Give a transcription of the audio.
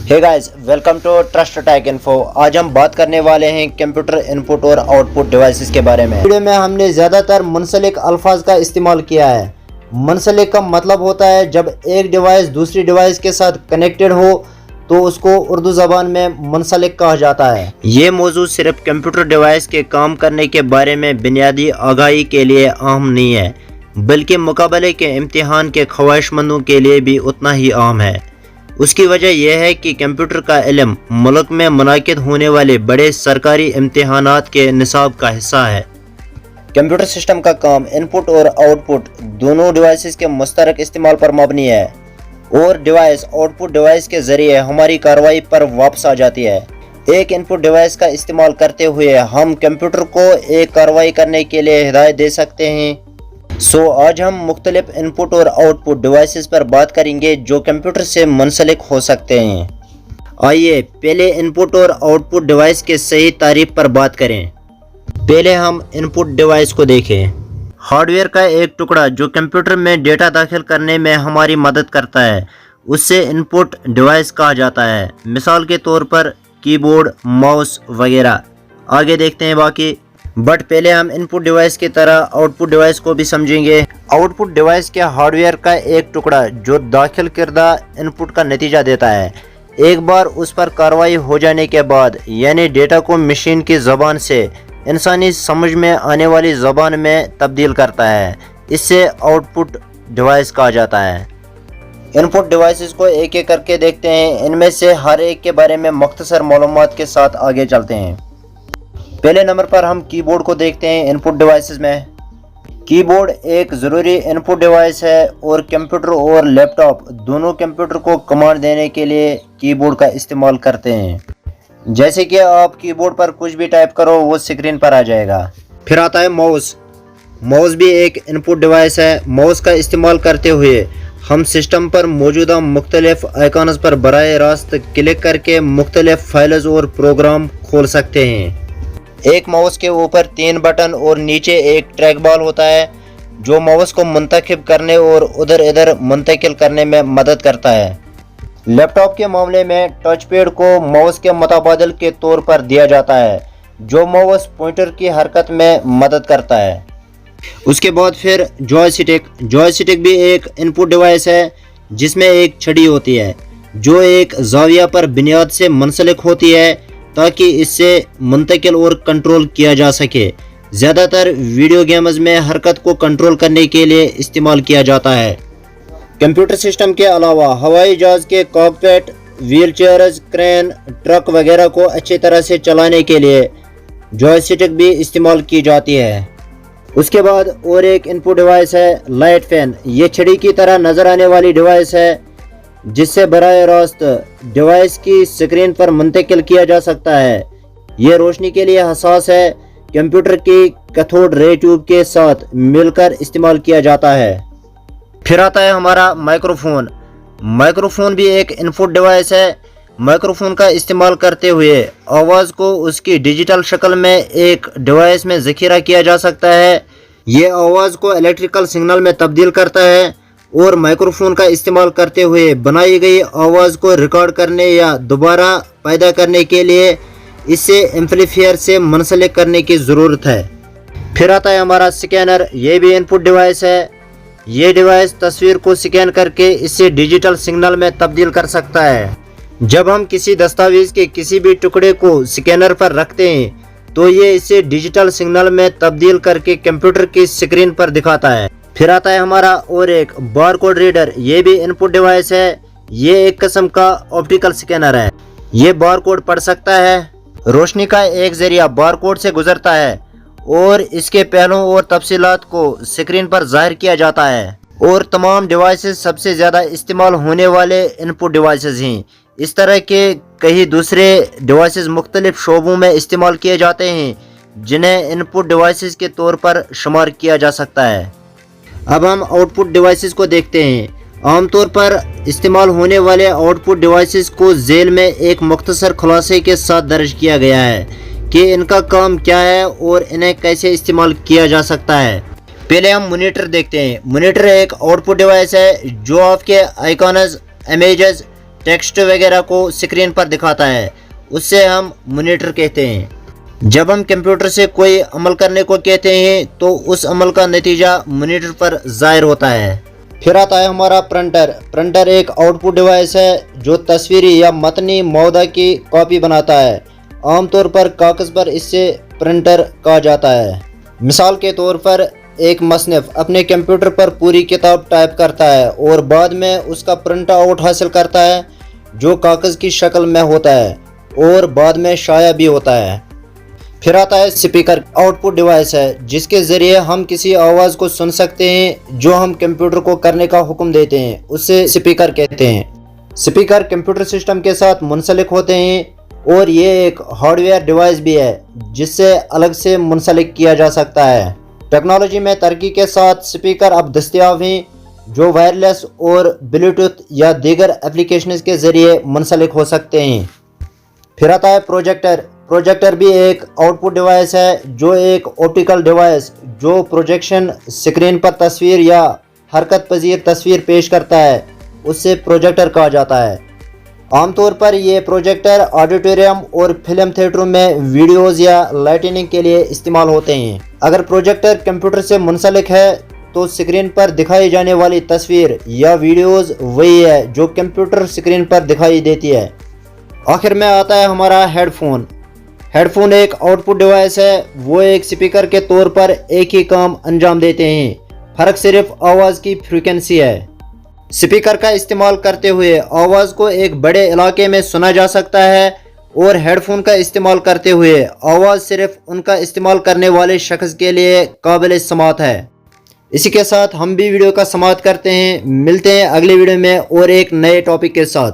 Hey guys, welcome to trust tech info. आज हम बात करने वाले हैं कंप्यूटर इनपुट और आउटपुट डिवाइसेस के बारे में। वीडियो में हमने ज़्यादातर मुंसलिक अल्फाज का इस्तेमाल किया है। मुंसलिक का मतलब होता है जब एक डिवाइस दूसरी डिवाइस के साथ कनेक्टेड हो तो उसको उर्दू ज़बान में मुंसलिक कहा जाता है। ये मौजूद सिर्फ कंप्यूटर डिवाइस के काम करने के बारे में बुनियादी आगाही के लिए अहम नहीं है, बल्कि मुकाबले के इम्तिहान के ख्वाहिशमंदों के लिए भी उतना ही अहम है। उसकी वजह यह है कि कंप्यूटर का इल्म मुल्क में मुनाकिद होने वाले बड़े सरकारी इम्तिहानात के निसाब का हिस्सा है। कंप्यूटर सिस्टम का काम इनपुट और आउटपुट दोनों डिवाइसेस के मुश्तरक इस्तेमाल पर मबनी है और डिवाइस आउटपुट डिवाइस के ज़रिए हमारी कार्रवाई पर वापस आ जाती है। एक इनपुट डिवाइस का इस्तेमाल करते हुए हम कंप्यूटर को एक कार्रवाई करने के लिए हिदायत दे सकते हैं। आज हम मुख्तलिफ इनपुट और आउटपुट डिवाइसेस पर बात करेंगे जो कंप्यूटर से मुंसलिक हो सकते हैं। आइए पहले इनपुट और आउटपुट डिवाइस के सही तारीफ पर बात करें। पहले हम इनपुट डिवाइस को देखें। हार्डवेयर का एक टुकड़ा जो कंप्यूटर में डेटा दाखिल करने में हमारी मदद करता है, उससे इनपुट डिवाइस कहा जाता है। मिसाल के तौर पर कीबोर्ड, माउस वगैरह। आगे देखते हैं बाकी। बट पहले हम इनपुट डिवाइस की तरह आउटपुट डिवाइस को भी समझेंगे। आउटपुट डिवाइस के हार्डवेयर का एक टुकड़ा जो दाखिल किर्दा इनपुट का नतीजा देता है। एक बार उस पर कार्रवाई हो जाने के बाद यानी डेटा को मशीन की ज़बान से इंसानी समझ में आने वाली ज़बान में तब्दील करता है, इससे आउटपुट डिवाइस कहा जाता है। इनपुट डिवाइसेस को एक एक करके देखते हैं। इनमें से हर एक के बारे में मुख्तसर मालूमात के साथ आगे चलते हैं। पहले नंबर पर हम कीबोर्ड को देखते हैं। इनपुट डिवाइसेस में कीबोर्ड एक ज़रूरी इनपुट डिवाइस है और कंप्यूटर और लैपटॉप दोनों कंप्यूटर को कमांड देने के लिए कीबोर्ड का इस्तेमाल करते हैं। जैसे कि आप कीबोर्ड पर कुछ भी टाइप करो वो स्क्रीन पर आ जाएगा। फिर आता है माउस। माउस भी एक इनपुट डिवाइस है। माउस का इस्तेमाल करते हुए हम सिस्टम पर मौजूदा मुख्तलिफ आइकॉन्स पर बराह रास्त क्लिक करके मुख्तलिफ फाइल्स और प्रोग्राम खोल सकते हैं। एक माउस के ऊपर 3 बटन और नीचे एक ट्रैक बॉल होता है जो माउस को मुंतखब करने और उधर इधर मुंतकिल करने में मदद करता है। लैपटॉप के मामले में टच पैड को माउस के मुताबिल के तौर पर दिया जाता है जो माउस पॉइंटर की हरकत में मदद करता है। उसके बाद फिर जॉयस्टिक भी एक इनपुट डिवाइस है जिसमें एक छड़ी होती है जो एक जाविया पर बुनियाद से मुंसलिक होती है ताकि इससे मुंतकिल और कंट्रोल किया जा सके। ज़्यादातर वीडियो गेम्स में हरकत को कंट्रोल करने के लिए इस्तेमाल किया जाता है। कंप्यूटर सिस्टम के अलावा हवाई जहाज़ के cockpit, wheel chairs, crane, truck वगैरह को अच्छी तरह से चलाने के लिए जॉयस्टिक भी इस्तेमाल की जाती है। उसके बाद और एक इनपुट डिवाइस है लाइट फैन। ये छड़ी की तरह नज़र आने वाली डिवाइस है जिससे बराह रास्त डिवाइस की स्क्रीन पर मुंतकिल किया जा सकता है। ये रोशनी के लिए हसास है। कंप्यूटर की कैथोड रे ट्यूब के साथ मिलकर इस्तेमाल किया जाता है। फिर आता है हमारा माइक्रोफोन। माइक्रोफोन भी एक इनपुट डिवाइस है। माइक्रोफोन का इस्तेमाल करते हुए आवाज़ को उसकी डिजिटल शक्ल में एक डिवाइस में ज़ख़ीरा किया जा सकता है। ये आवाज़ को इलेक्ट्रिकल सिग्नल में तब्दील करता है और माइक्रोफोन का इस्तेमाल करते हुए बनाई गई आवाज़ को रिकॉर्ड करने या दोबारा पैदा करने के लिए इसे एम्पलीफायर से मुंसलिक करने की ज़रूरत है। फिर आता है हमारा स्कैनर। ये भी इनपुट डिवाइस है। ये डिवाइस तस्वीर को स्कैन करके इसे डिजिटल सिग्नल में तब्दील कर सकता है। जब हम किसी दस्तावेज़ के किसी भी टुकड़े को स्कैनर पर रखते हैं तो ये इसे डिजिटल सिग्नल में तब्दील करके कंप्यूटर की स्क्रीन पर दिखाता है। फिर आता है हमारा और एक बारकोड रीडर। ये भी इनपुट डिवाइस है। ये एक किस्म का ऑप्टिकल स्कैनर है। ये बारकोड पढ़ सकता है। रोशनी का एक जरिया बारकोड से गुजरता है और इसके पहलुओं और तफसीलात को स्क्रीन पर जाहिर किया जाता है। और तमाम डिवाइसेस सबसे ज़्यादा इस्तेमाल होने वाले इनपुट डिवाइसेस हैं। इस तरह के कई दूसरे डिवाइसेस मुख्तलिफ शोबों में इस्तेमाल किए जाते हैं जिन्हें इनपुट डिवाइसेस के तौर पर शुमार किया जा सकता है। अब हम आउटपुट डिवाइसेस को देखते हैं। आमतौर पर इस्तेमाल होने वाले आउटपुट डिवाइसेस को झेल में एक मुख्तसर खुलासे के साथ दर्ज किया गया है कि इनका काम क्या है और इन्हें कैसे इस्तेमाल किया जा सकता है। पहले हम मॉनिटर देखते हैं। मॉनिटर एक आउटपुट डिवाइस है जो आपके आइकॉन्स, इमेजेस, टेक्स्ट वगैरह को स्क्रीन पर दिखाता है, उससे हम मॉनिटर कहते हैं। जब हम कंप्यूटर से कोई अमल करने को कहते हैं तो उस अमल का नतीजा मॉनिटर पर ज़ाहिर होता है। फिर आता है हमारा प्रिंटर। प्रिंटर एक आउटपुट डिवाइस है जो तस्वीरी या मतनी मौदा की कॉपी बनाता है। आमतौर पर कागज़ पर इससे प्रिंटर कहा जाता है। मिसाल के तौर पर एक मुसन्निफ अपने कंप्यूटर पर पूरी किताब टाइप करता है और बाद में उसका प्रिंट आउट हासिल करता है जो कागज़ की शक्ल में होता है और बाद में शाया भी होता है। फिर आता है स्पीकर। आउटपुट डिवाइस है जिसके ज़रिए हम किसी आवाज़ को सुन सकते हैं जो हम कंप्यूटर को करने का हुक्म देते हैं, उससे स्पीकर कहते हैं। स्पीकर कंप्यूटर सिस्टम के साथ मुंसलिक होते हैं और ये एक हार्डवेयर डिवाइस भी है जिससे अलग से मुंसलिक किया जा सकता है। टेक्नोलॉजी में तरक्की के साथ स्पीकर अब दस्तयाब हैं जो वायरलेस और ब्लूटूथ या दीगर एप्लीकेशंस के ज़रिए मुंसलिक हो सकते हैं। फिर आता है प्रोजेक्टर। प्रोजेक्टर भी एक आउटपुट डिवाइस है जो एक ऑप्टिकल डिवाइस जो प्रोजेक्शन स्क्रीन पर तस्वीर या हरकत पजीर तस्वीर पेश करता है, उससे प्रोजेक्टर कहा जाता है। आमतौर पर ये प्रोजेक्टर ऑडिटोरियम और फिल्म थिएटरों में वीडियोज़ या लाइटनिंग के लिए इस्तेमाल होते हैं। अगर प्रोजेक्टर कंप्यूटर से मुंसलिक है तो स्क्रीन पर दिखाई जाने वाली तस्वीर या वीडियोज़ वही है जो कंप्यूटर स्क्रीन पर दिखाई देती है। आखिर में आता है हमारा हेडफोन। हेडफोन एक आउटपुट डिवाइस है, वो एक स्पीकर के तौर पर एक ही काम अंजाम देते हैं, फ़र्क सिर्फ आवाज़ की फ्रीक्वेंसी है। स्पीकर का इस्तेमाल करते हुए आवाज़ को एक बड़े इलाके में सुना जा सकता है और हेडफोन का इस्तेमाल करते हुए आवाज़ सिर्फ उनका इस्तेमाल करने वाले शख्स के लिए काबिल समात है। इसी के साथ हम भी वीडियो का समाप्त करते हैं। मिलते हैं अगले वीडियो में और एक नए टॉपिक के साथ।